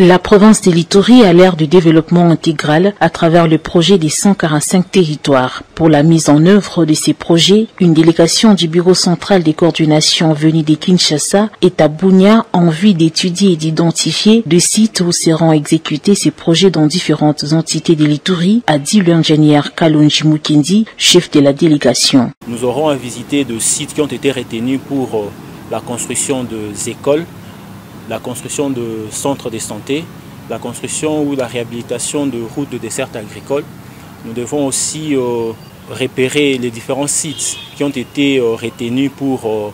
La province de l'Ituri a l'ère du développement intégral à travers le projet des 145 territoires. Pour la mise en œuvre de ces projets, une délégation du Bureau central des coordinations venue de Kinshasa est à Bunia en vue d'étudier et d'identifier des sites où seront exécutés ces projets dans différentes entités de l'Ituri, a dit l'ingénieur Kalonji Mukendi, chef de la délégation. Nous aurons à visiter des sites qui ont été retenus pour la construction des écoles, la construction de centres de santé, la construction ou la réhabilitation de routes de desserte agricole. Nous devons aussi repérer les différents sites qui ont été retenus pour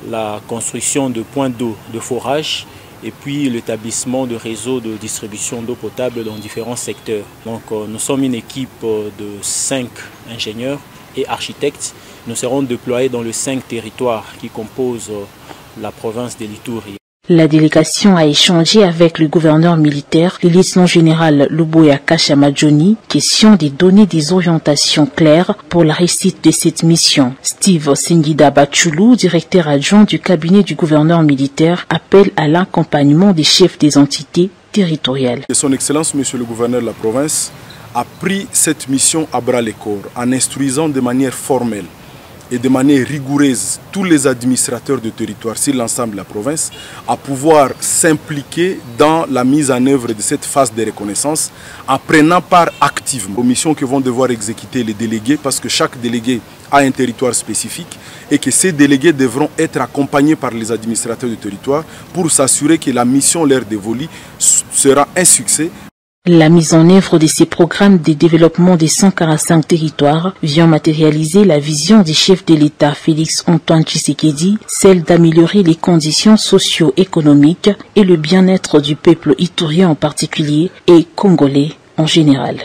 la construction de points d'eau, de forage et puis l'établissement de réseaux de distribution d'eau potable dans différents secteurs. Donc nous sommes une équipe de 5 ingénieurs et architectes. Nous serons déployés dans les 5 territoires qui composent la province de l'Ituri. La délégation a échangé avec le gouverneur militaire, le lieutenant général Luboya Kashamadjoni, question de donner des orientations claires pour la réussite de cette mission. Steve Singida Bachulu, directeur adjoint du cabinet du gouverneur militaire, appelle à l'accompagnement des chefs des entités territoriales. Son Excellence, Monsieur le gouverneur de la province, a pris cette mission à bras-le-corps en instruisant de manière formelle et de manière rigoureuse tous les administrateurs de territoire sur l'ensemble de la province à pouvoir s'impliquer dans la mise en œuvre de cette phase de reconnaissance en prenant part activement aux missions que vont devoir exécuter les délégués parce que chaque délégué a un territoire spécifique et que ces délégués devront être accompagnés par les administrateurs de territoire pour s'assurer que la mission leur dévolue sera un succès. La mise en œuvre de ces programmes de développement des 145 territoires vient matérialiser la vision du chef de l'État Félix Antoine Tshisekedi, celle d'améliorer les conditions socio-économiques et le bien-être du peuple iturien en particulier et congolais en général.